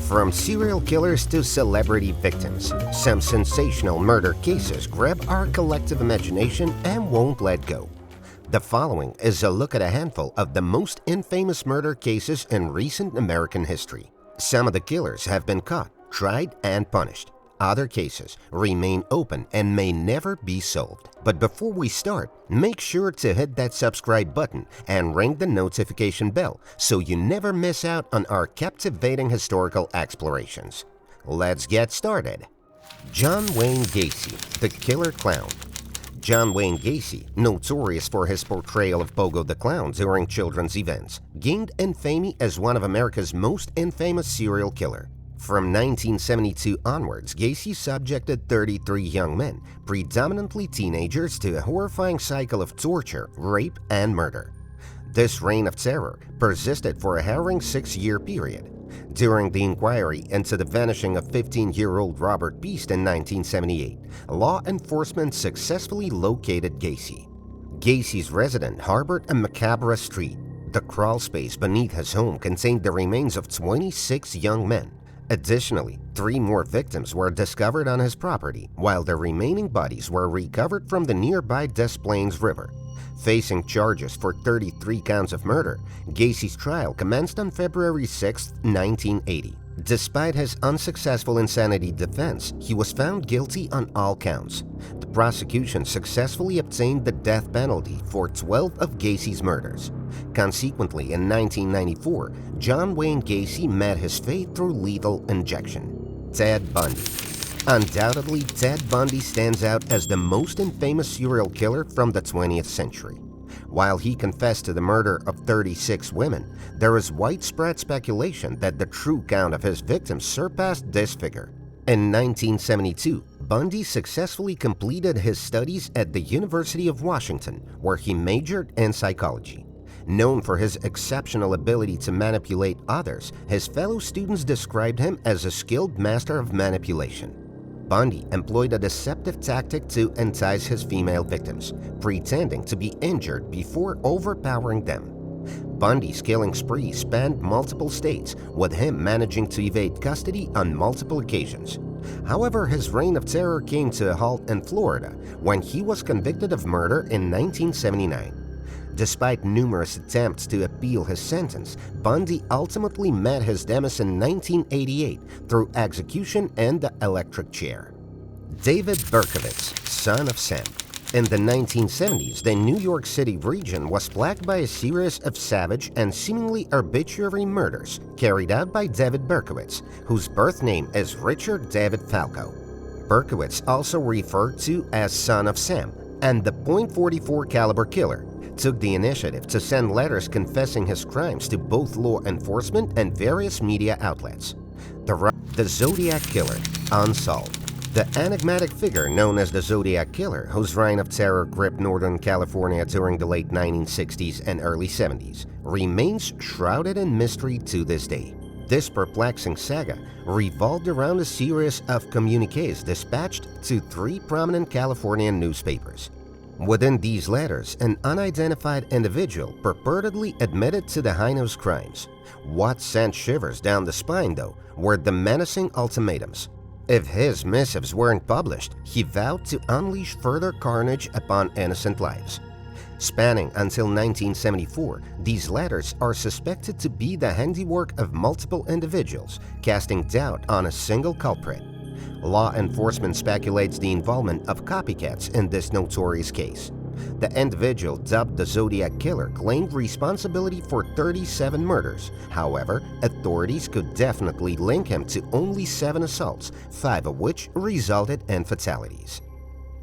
From serial killers to celebrity victims, some sensational murder cases grab our collective imagination and won't let go. The following is a look at a handful of the most infamous murder cases in recent American history. Some of the killers have been caught, tried, and punished. Other cases remain open and may never be solved. But before we start, make sure to hit that subscribe button and ring the notification bell so you never miss out on our captivating historical explorations. Let's get started. John Wayne Gacy, the Killer Clown. John Wayne Gacy, notorious for his portrayal of Pogo the Clown during children's events, gained infamy as one of America's most infamous serial killers. From 1972 onwards, Gacy subjected 33 young men, predominantly teenagers, to a horrifying cycle of torture, rape, and murder. This reign of terror persisted for a harrowing 6-year period. During the inquiry into the vanishing of 15-year-old Robert Beast in 1978, law enforcement successfully located Gacy. Gacy's residence harbored a macabre street. The crawl space beneath his home contained the remains of 26 young men. Additionally, 3 more victims were discovered on his property, while the remaining bodies were recovered from the nearby Des Plaines River. Facing charges for 33 counts of murder, Gacy's trial commenced on February 6, 1980. Despite his unsuccessful insanity defense, he was found guilty on all counts. The prosecution successfully obtained the death penalty for 12 of Gacy's murders. Consequently, in 1994, John Wayne Gacy met his fate through lethal injection. Ted Bundy. Undoubtedly, Ted Bundy stands out as the most infamous serial killer from the 20th century. While he confessed to the murder of 36 women, there is widespread speculation that the true count of his victims surpassed this figure. In 1972, Bundy successfully completed his studies at the University of Washington, where he majored in psychology. Known for his exceptional ability to manipulate others, his fellow students described him as a skilled master of manipulation. Bundy employed a deceptive tactic to entice his female victims, pretending to be injured before overpowering them. Bundy's killing spree spanned multiple states, with him managing to evade custody on multiple occasions. However, his reign of terror came to a halt in Florida when he was convicted of murder in 1979. Despite numerous attempts to appeal his sentence, Bundy ultimately met his demise in 1988 through execution and the electric chair. David Berkowitz, son of Sam. In the 1970s, the New York City region was plagued by a series of savage and seemingly arbitrary murders carried out by David Berkowitz, whose birth name is Richard David Falco. Berkowitz, also referred to as Son of Sam, and the .44 caliber killer, took the initiative to send letters confessing his crimes to both law enforcement and various media outlets. The Zodiac Killer, unsolved. The enigmatic figure known as the Zodiac Killer, whose reign of terror gripped Northern California during the late 1960s and early 70s, remains shrouded in mystery to this day. This perplexing saga revolved around a series of communiques dispatched to 3 prominent Californian newspapers. Within these letters, an unidentified individual purportedly admitted to the heinous crimes. What sent shivers down the spine, though, were the menacing ultimatums. If his missives weren't published, he vowed to unleash further carnage upon innocent lives. Spanning until 1974, these letters are suspected to be the handiwork of multiple individuals, casting doubt on a single culprit. Law enforcement speculates the involvement of copycats in this notorious case. The individual dubbed the Zodiac Killer claimed responsibility for 37 murders. However, authorities could definitely link him to only 7 assaults, 5 of which resulted in fatalities.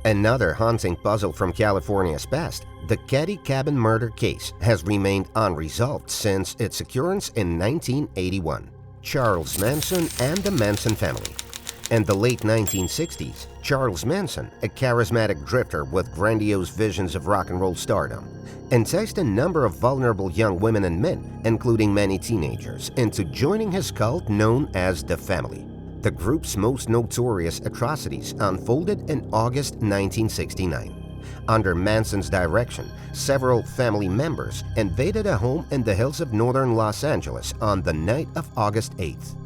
Another haunting puzzle from California's past, the Caddy Cabin murder case, has remained unresolved since its occurrence in 1981. Charles Manson and the Manson family. In the late 1960s, Charles Manson, a charismatic drifter with grandiose visions of rock and roll stardom, enticed a number of vulnerable young women and men, including many teenagers, into joining his cult known as the Family. The group's most notorious atrocities unfolded in August 1969. Under Manson's direction, several family members invaded a home in the hills of northern Los Angeles on the night of August 8th.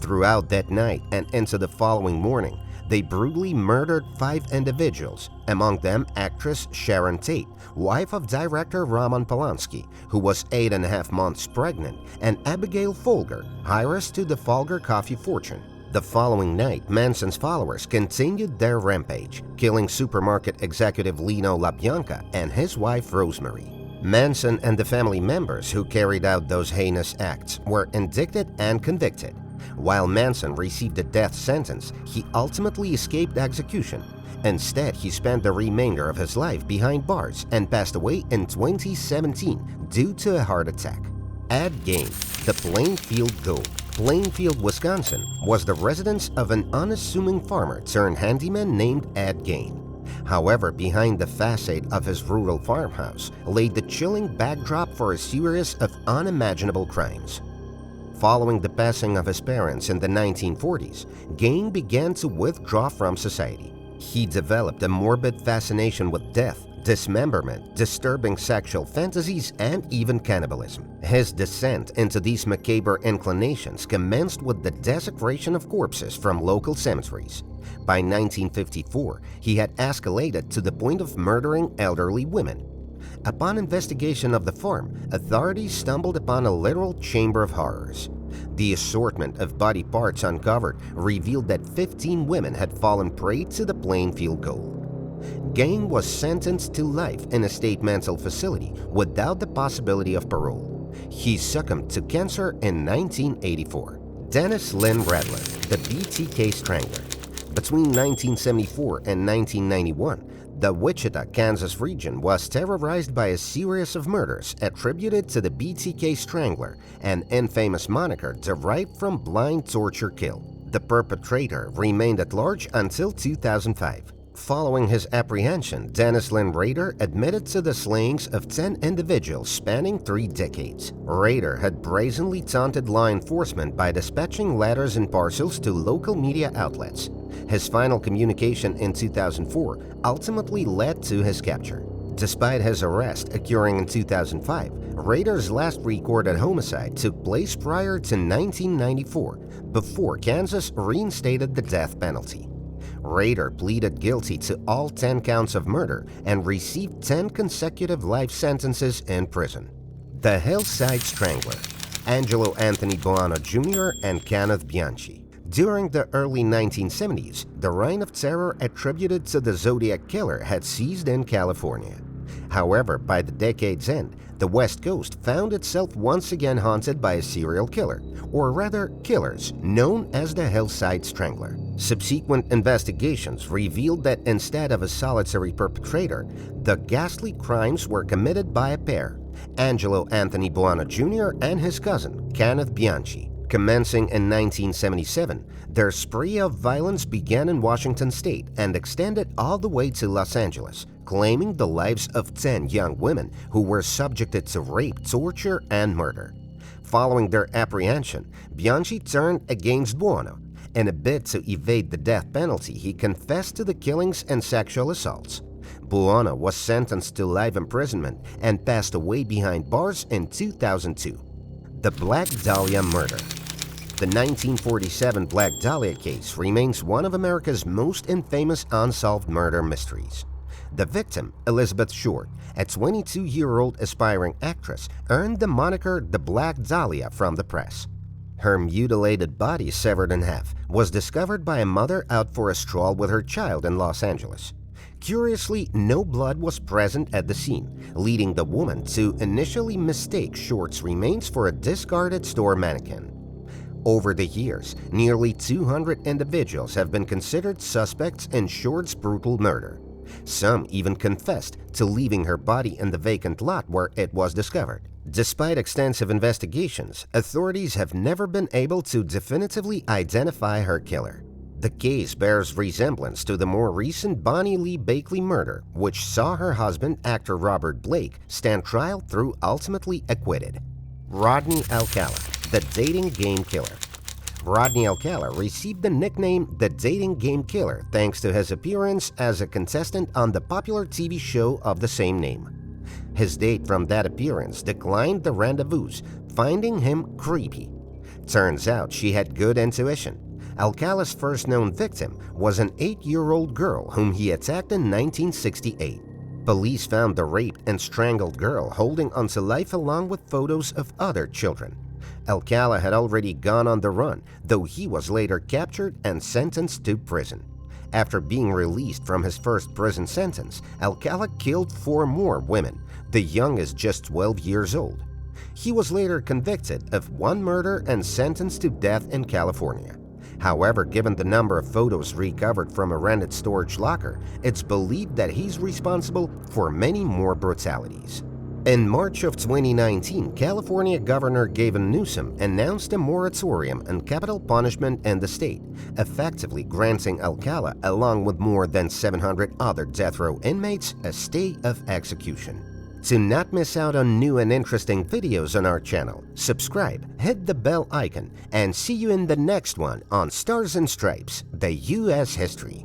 Throughout that night and into the following morning, they brutally murdered 5 individuals, among them actress Sharon Tate, wife of director Roman Polanski, who was 8.5 months pregnant, and Abigail Folger, heiress to the Folger coffee fortune. The following night, Manson's followers continued their rampage, killing supermarket executive Lino LaBianca and his wife Rosemary. Manson and the family members who carried out those heinous acts were indicted and convicted. While Manson received a death sentence, he ultimately escaped execution. Instead, he spent the remainder of his life behind bars and passed away in 2017 due to a heart attack. Ed Gein, the Plainfield Goat. Plainfield, Wisconsin, was the residence of an unassuming farmer turned handyman named Ed Gein. However, behind the facade of his rural farmhouse lay the chilling backdrop for a series of unimaginable crimes. Following the passing of his parents in the 1940s, Gein began to withdraw from society. He developed a morbid fascination with death, dismemberment, disturbing sexual fantasies, and even cannibalism. His descent into these macabre inclinations commenced with the desecration of corpses from local cemeteries. By 1954, he had escalated to the point of murdering elderly women. Upon investigation of the farm, authorities stumbled upon a literal chamber of horrors. The assortment of body parts uncovered revealed that 15 women had fallen prey to the Plainfield Goat. Gein was sentenced to life in a state mental facility without the possibility of parole. He succumbed to cancer in 1984. Dennis Lynn Rattler, the BTK Strangler. Between 1974 and 1991, the Wichita, Kansas region was terrorized by a series of murders attributed to the BTK Strangler, an infamous moniker derived from blind torture kill. The perpetrator remained at large until 2005. Following his apprehension, Dennis Lynn Rader admitted to the slayings of 10 individuals spanning 3 decades. Rader had brazenly taunted law enforcement by dispatching letters and parcels to local media outlets. His final communication in 2004 ultimately led to his capture. Despite his arrest occurring in 2005, Rader's last recorded homicide took place prior to 1994, before Kansas reinstated the death penalty. Rader pleaded guilty to all 10 counts of murder and received 10 consecutive life sentences in prison. The Hillside Strangler. Angelo Anthony Buono Jr. and Kenneth Bianchi. During the early 1970s, the reign of terror attributed to the Zodiac Killer had ceased in California. However, by the decade's end, the West Coast found itself once again haunted by a serial killer, or rather killers, known as the Hillside Strangler. Subsequent investigations revealed that instead of a solitary perpetrator, the ghastly crimes were committed by a pair, Angelo Anthony Buono Jr. and his cousin, Kenneth Bianchi. Commencing in 1977, their spree of violence began in Washington state and extended all the way to Los Angeles, claiming the lives of 10 young women who were subjected to rape, torture, and murder. Following their apprehension, Bianchi turned against Buono. In a bid to evade the death penalty, he confessed to the killings and sexual assaults. Buono was sentenced to life imprisonment and passed away behind bars in 2002. The Black Dahlia Murder. The 1947 Black Dahlia case remains one of America's most infamous unsolved murder mysteries. The victim, Elizabeth Short, a 22-year-old aspiring actress, earned the moniker the Black Dahlia from the press. Her mutilated body, severed in half, was discovered by a mother out for a stroll with her child in Los Angeles. Curiously, no blood was present at the scene, leading the woman to initially mistake Short's remains for a discarded store mannequin. Over the years, nearly 200 individuals have been considered suspects in Short's brutal murder. Some even confessed to leaving her body in the vacant lot where it was discovered. Despite extensive investigations, authorities have never been able to definitively identify her killer. The case bears resemblance to the more recent Bonnie Lee Bakley murder, which saw her husband, actor Robert Blake, stand trial through ultimately acquitted. Rodney Alcala, the dating game killer. Rodney Alcala received the nickname the Dating Game Killer thanks to his appearance as a contestant on the popular TV show of the same name. His date from that appearance declined the rendezvous, finding him creepy. Turns out she had good intuition. Alcala's first known victim was an 8-year-old girl whom he attacked in 1968. Police found the raped and strangled girl holding onto life along with photos of other children. Alcala had already gone on the run, though he was later captured and sentenced to prison. After being released from his first prison sentence, Alcala killed 4 more women, the youngest just 12 years old. He was later convicted of 1 murder and sentenced to death in California. However, given the number of photos recovered from a rented storage locker, it's believed that he's responsible for many more brutalities. In March of 2019, California Governor Gavin Newsom announced a moratorium on capital punishment in the state, effectively granting Alcala, along with more than 700 other death row inmates, a stay of execution. To not miss out on new and interesting videos on our channel, subscribe, hit the bell icon, and see you in the next one on Stars and Stripes, the U.S. History.